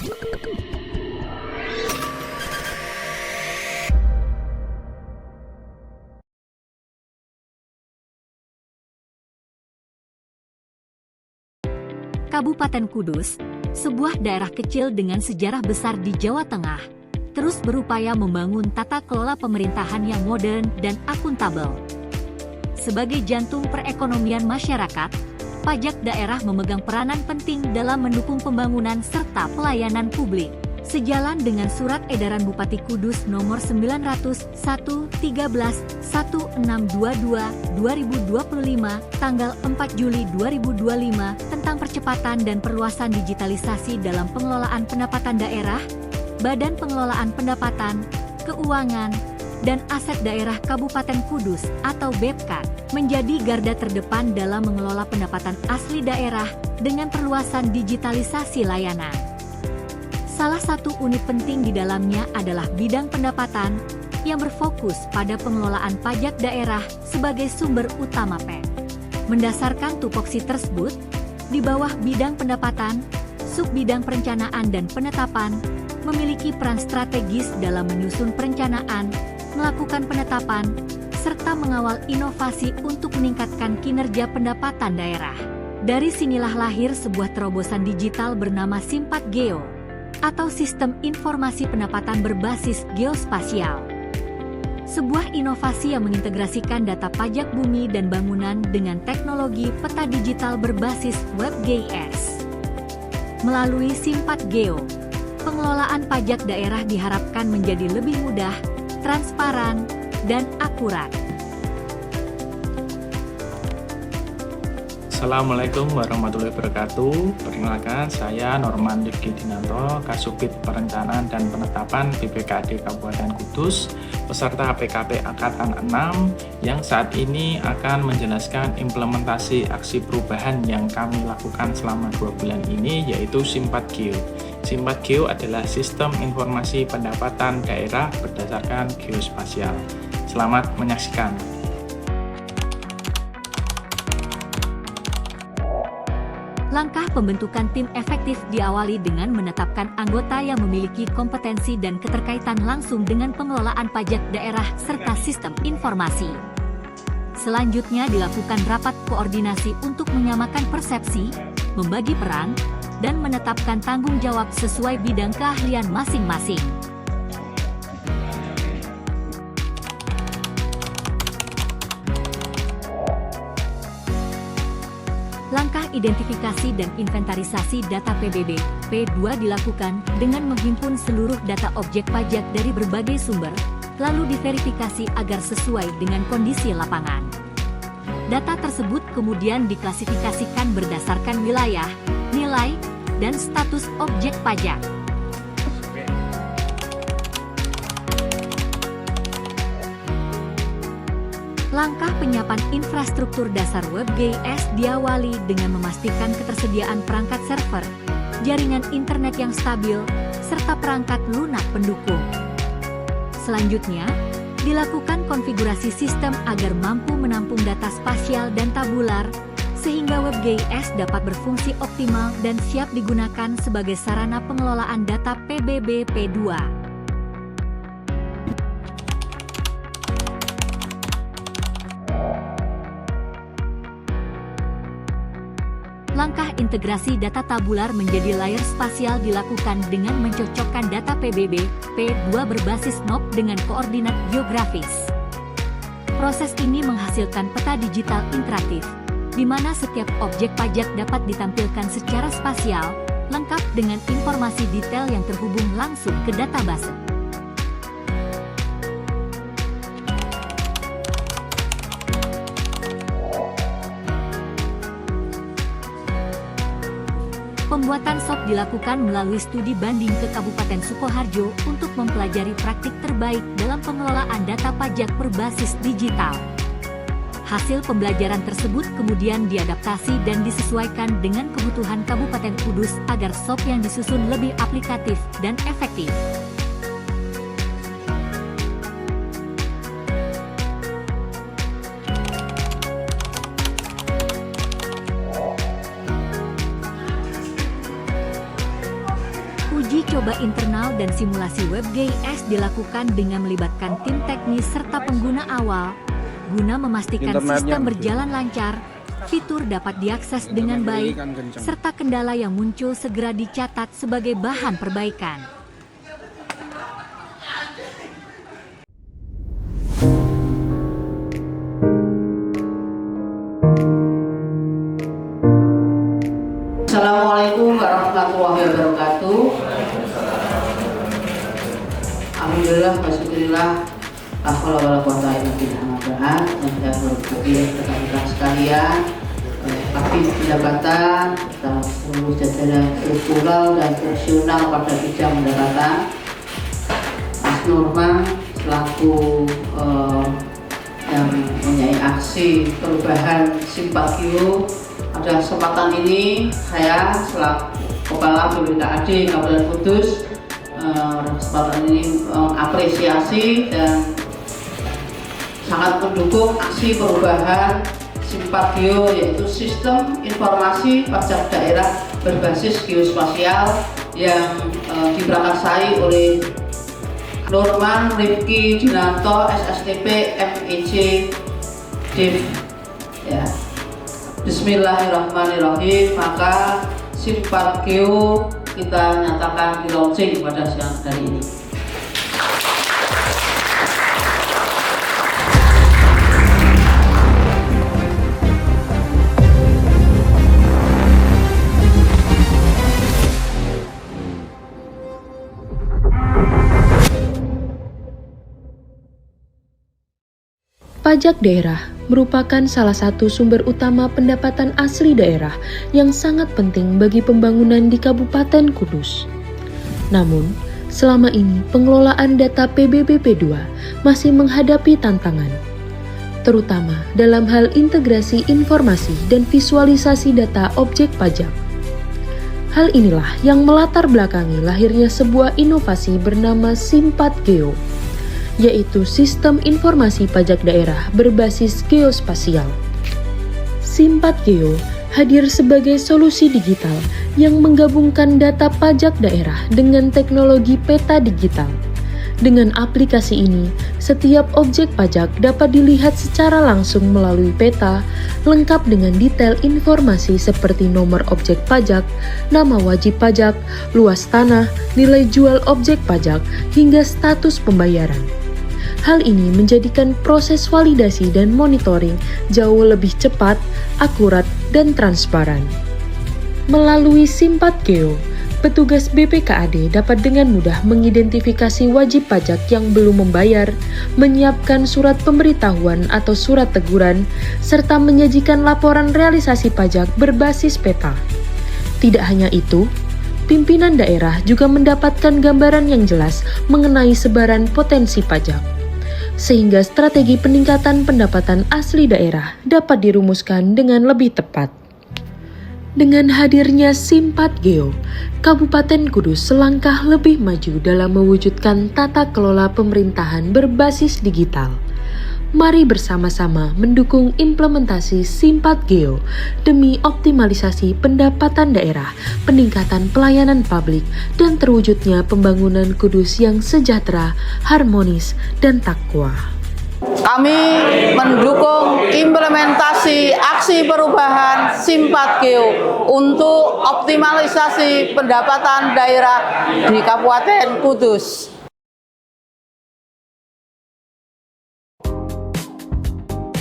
Kabupaten Kudus, sebuah daerah kecil dengan sejarah besar di Jawa Tengah, terus berupaya membangun tata kelola pemerintahan yang modern dan akuntabel. Sebagai jantung perekonomian masyarakat, pajak daerah memegang peranan penting dalam mendukung pembangunan serta pelayanan publik. Sejalan dengan Surat Edaran Bupati Kudus Nomor 900 1/13/1622/2025 tanggal 4 Juli 2025 tentang percepatan dan perluasan digitalisasi dalam pengelolaan pendapatan daerah, Badan Pengelolaan Pendapatan, Keuangan, dan Aset Daerah Kabupaten Kudus atau BEPKAD menjadi garda terdepan dalam mengelola pendapatan asli daerah dengan perluasan digitalisasi layanan. Salah satu unit penting di dalamnya adalah bidang pendapatan yang berfokus pada pengelolaan pajak daerah sebagai sumber utama PEN. Mendasarkan tupoksi tersebut, di bawah bidang pendapatan, sub-bidang perencanaan dan penetapan memiliki peran strategis dalam menyusun perencanaan, melakukan penetapan, serta mengawal inovasi untuk meningkatkan kinerja pendapatan daerah. Dari sinilah lahir sebuah terobosan digital bernama SIMPAD-GEO, atau Sistem Informasi Pendapatan Berbasis Geospasial. Sebuah inovasi yang mengintegrasikan data pajak bumi dan bangunan dengan teknologi peta digital berbasis WebGIS. Melalui SIMPAD-GEO, pengelolaan pajak daerah diharapkan menjadi lebih mudah, transparan, dan akurat. Assalamualaikum warahmatullahi wabarakatuh. Perkenalkan, saya Norman Rifki Dinanto, Kasubdit Perencanaan dan Penetapan BPKD Kabupaten Kudus, peserta PKP Angkatan 6 yang saat ini akan menjelaskan implementasi aksi perubahan yang kami lakukan selama 2 bulan ini, yaitu SIMPAD-GEO. SIMPAD-GEO adalah sistem informasi pendapatan daerah berdasarkan geospasial. Selamat menyaksikan. Langkah pembentukan tim efektif diawali dengan menetapkan anggota yang memiliki kompetensi dan keterkaitan langsung dengan pengelolaan pajak daerah serta sistem informasi. Selanjutnya dilakukan rapat koordinasi untuk menyamakan persepsi, membagi peran, dan menetapkan tanggung jawab sesuai bidang keahlian masing-masing. Langkah identifikasi dan inventarisasi data PBB, P2 dilakukan dengan menghimpun seluruh data objek pajak dari berbagai sumber, lalu diverifikasi agar sesuai dengan kondisi lapangan. Data tersebut kemudian diklasifikasikan berdasarkan wilayah, nilai, dan status objek pajak. Langkah penyiapan infrastruktur dasar WebGIS diawali dengan memastikan ketersediaan perangkat server, jaringan internet yang stabil, serta perangkat lunak pendukung. Selanjutnya, dilakukan konfigurasi sistem agar mampu menampung data spasial dan tabular, sehingga WebGIS dapat berfungsi optimal dan siap digunakan sebagai sarana pengelolaan data PBB P2. Langkah integrasi data tabular menjadi layer spasial dilakukan dengan mencocokkan data PBB, P2 berbasis NOP dengan koordinat geografis. Proses ini menghasilkan peta digital interaktif, di mana setiap objek pajak dapat ditampilkan secara spasial, lengkap dengan informasi detail yang terhubung langsung ke database. Pembuatan SOP dilakukan melalui studi banding ke Kabupaten Sukoharjo untuk mempelajari praktik terbaik dalam pengelolaan data pajak berbasis digital. Hasil pembelajaran tersebut kemudian diadaptasi dan disesuaikan dengan kebutuhan Kabupaten Kudus agar SOP yang disusun lebih aplikatif dan efektif. Uji coba internal dan simulasi WebGIS dilakukan dengan melibatkan tim teknis serta pengguna awal, guna memastikan sistem berjalan lancar, fitur dapat diakses dengan baik, serta kendala yang muncul segera dicatat sebagai bahan perbaikan. Assalamualaikum warahmatullahi wabarakatuh. Alhamdulillah, wasyukurillah, la haula wala quwata illa billah. Saya berpikir rekan-rekan sekalian, aktif pendapatan, seluruh jajaran struktural dan fungsional pada bidang pendapatan. Mas Norman selaku yang mempunyai aksi perubahan Simpagio. Pada kesempatan ini saya selaku Kepala BPKAD Kabupaten Kudus kesempatan ini mengapresiasi dan sangat mendukung aksi perubahan Simpagio, yaitu sistem informasi pajak daerah berbasis geospasial yang diprakarsai oleh Norman Rifki Dinanto SSTP MEJ Div. Ya. Bismillahirrahmanirrahim. Maka Simpagio kita nyatakan di launching pada siang hari ini. Pajak daerah merupakan salah satu sumber utama pendapatan asli daerah yang sangat penting bagi pembangunan di Kabupaten Kudus. Namun, selama ini pengelolaan data PBBP2 masih menghadapi tantangan, terutama dalam hal integrasi informasi dan visualisasi data objek pajak. Hal inilah yang melatar belakangi lahirnya sebuah inovasi bernama Simpagio, yaitu sistem informasi pajak daerah berbasis geospasial. Simpagio hadir sebagai solusi digital yang menggabungkan data pajak daerah dengan teknologi peta digital. Dengan aplikasi ini, setiap objek pajak dapat dilihat secara langsung melalui peta, lengkap dengan detail informasi seperti nomor objek pajak, nama wajib pajak, luas tanah, nilai jual objek pajak, hingga status pembayaran. Hal ini menjadikan proses validasi dan monitoring jauh lebih cepat, akurat, dan transparan. Melalui Simpagio, petugas BPKAD dapat dengan mudah mengidentifikasi wajib pajak yang belum membayar, menyiapkan surat pemberitahuan atau surat teguran, serta menyajikan laporan realisasi pajak berbasis peta. Tidak hanya itu, pimpinan daerah juga mendapatkan gambaran yang jelas mengenai sebaran potensi pajak, sehingga strategi peningkatan pendapatan asli daerah dapat dirumuskan dengan lebih tepat. Dengan hadirnya Simpagio, Kabupaten Kudus selangkah lebih maju dalam mewujudkan tata kelola pemerintahan berbasis digital. Mari bersama-sama mendukung implementasi Simpagio demi optimalisasi pendapatan daerah, peningkatan pelayanan publik, dan terwujudnya pembangunan Kudus yang sejahtera, harmonis, dan takwa. Kami mendukung implementasi aksi perubahan Simpagio untuk optimalisasi pendapatan daerah di Kabupaten Kudus.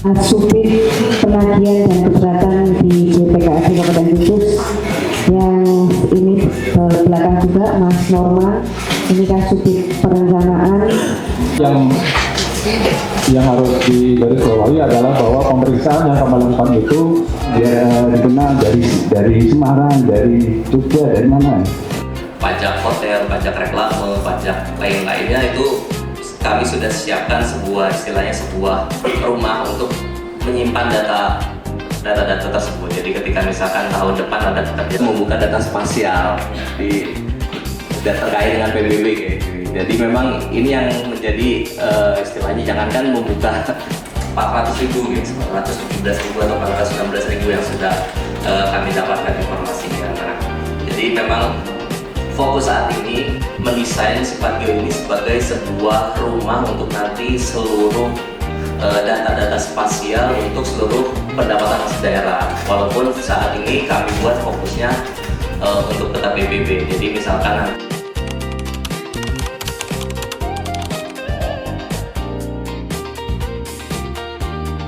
Subdit Penagihan dan Keberatan di BPKAD Kabupaten Kudus yang ini belakang juga Mas Norman, ini kan Subdit Perencanaan. Yang harus digarisbawahi adalah bahwa pemeriksaan yang kami lakukan itu dikenal dari Semarang, dari Jogja, dari mana? Pajak hotel, pajak reklame, pajak lain-lainnya itu kami sudah siapkan sebuah rumah untuk menyimpan data tersebut. Jadi ketika misalkan tahun depan ada kerja membuka data spasial terkait dengan PBB gitu. Jadi memang ini yang menjadi istilahnya jangankan membuka 400.000 gitu, 417.000 atau 419.000 yang sudah kami dapatkan informasinya. Jadi memang fokus saat ini mendesain Simpatgeo ini sebagai sebuah rumah untuk nanti seluruh data-data spasial untuk seluruh pendapatan daerah. Walaupun saat ini kami buat fokusnya untuk data PBB. Jadi misalkan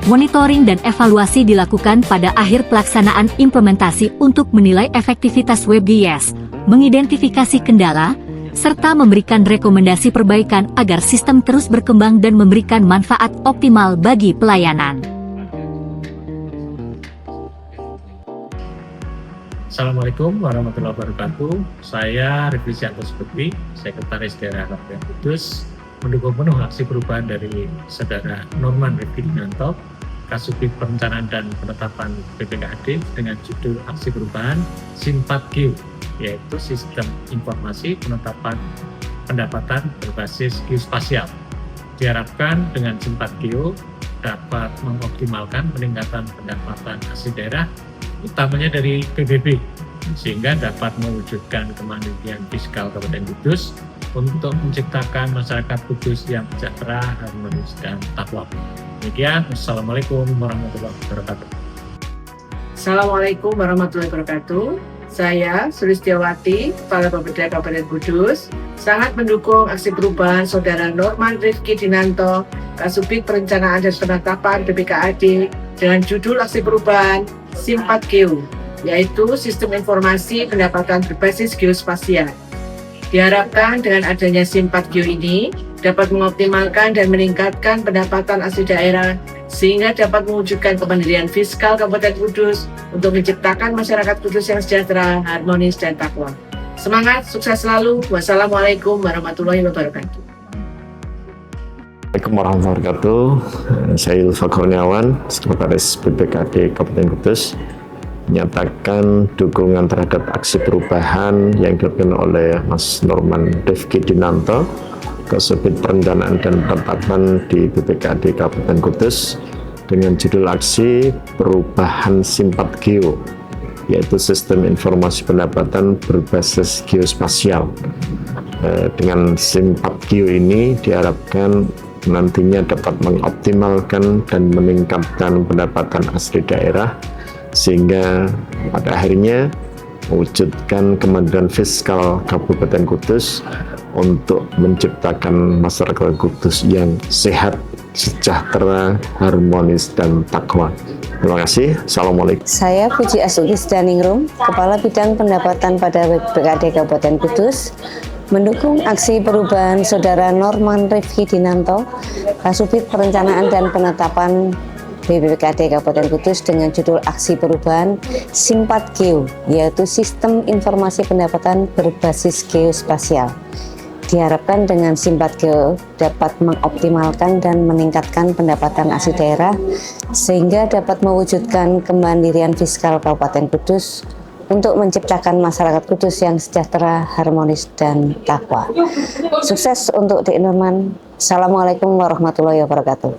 monitoring dan evaluasi dilakukan pada akhir pelaksanaan implementasi untuk menilai efektivitas WebGIS, mengidentifikasi kendala, serta memberikan rekomendasi perbaikan agar sistem terus berkembang dan memberikan manfaat optimal bagi pelayanan. Assalamualaikum warahmatullahi wabarakatuh. Saya Revisianto Sukti, Sekretaris Daerah Kabupaten Kudus, mendukung penuh aksi perubahan dari Saudara Norman Rifki Dinanto, Kasubdit Perencanaan dan Penetapan BPKAD dengan judul aksi perubahan Simpatgeo, yaitu Sistem Informasi Penetapan Pendapatan Berbasis Geospasial. Diharapkan dengan Simpatgeo dapat mengoptimalkan peningkatan pendapatan asli daerah, utamanya dari PBB, sehingga dapat mewujudkan kemandirian fiskal Kabupaten Kudus untuk menciptakan masyarakat Kudus yang sejahtera, harmonis, dan takwa. Demikian, Assalamualaikum warahmatullahi wabarakatuh. Assalamualaikum warahmatullahi wabarakatuh. Saya Sulistiawati, Kepala Bapeda Kabupaten Kudus, sangat mendukung aksi perubahan Saudara Norman Rifki Dinanto, Kasubdit Perencanaan dan Penetapan BPKAD dengan judul aksi perubahan Simpatgeo, yaitu Sistem Informasi Pendapatan Berbasis Geospasial. Diharapkan dengan adanya Simpatgeo ini dapat mengoptimalkan dan meningkatkan pendapatan asli daerah sehingga dapat mewujudkan kemandirian fiskal Kabupaten Kudus untuk menciptakan masyarakat Kudus yang sejahtera, harmonis, dan takwa. Semangat, sukses selalu. Wassalamualaikum warahmatullahi wabarakatuh. Assalamualaikum warahmatullahi wabarakatuh. Saya Yulfa Kurniawan, Sekretaris BPKAD Kabupaten Kudus, menyatakan dukungan terhadap aksi perubahan yang dilakukan oleh Mas Norman Rifki Dinanto, Kasubdit Perencanaan dan Penetapan di BPKAD Kabupaten Kudus dengan judul aksi perubahan Simpatgeo, yaitu Sistem Informasi Pendapatan Berbasis Geospasial. Dengan Simpatgeo ini diharapkan nantinya dapat mengoptimalkan dan meningkatkan pendapatan asli daerah sehingga pada akhirnya mewujudkan kemandirian fiskal Kabupaten Kudus untuk menciptakan masyarakat Kudus yang sehat, sejahtera, harmonis, dan takwa. Terima kasih. Assalamualaikum. Saya Puji Astuti Sedaningrum, Kepala Bidang Pendapatan pada BPKAD Kabupaten Kudus, mendukung aksi perubahan Saudara Norman Rifki Dinanto, Kasubdit Perencanaan dan Penetapan BPKAD Kabupaten Kudus dengan judul aksi perubahan Simpatgeo, yaitu Sistem Informasi Pendapatan Berbasis Geospasial. Diharapkan dengan Simpatgeo dapat mengoptimalkan dan meningkatkan pendapatan asli daerah sehingga dapat mewujudkan kemandirian fiskal Kabupaten Kudus untuk menciptakan masyarakat Kudus yang sejahtera, harmonis, dan takwa. Sukses untuk Dek Norman. Assalamualaikum warahmatullahi wabarakatuh.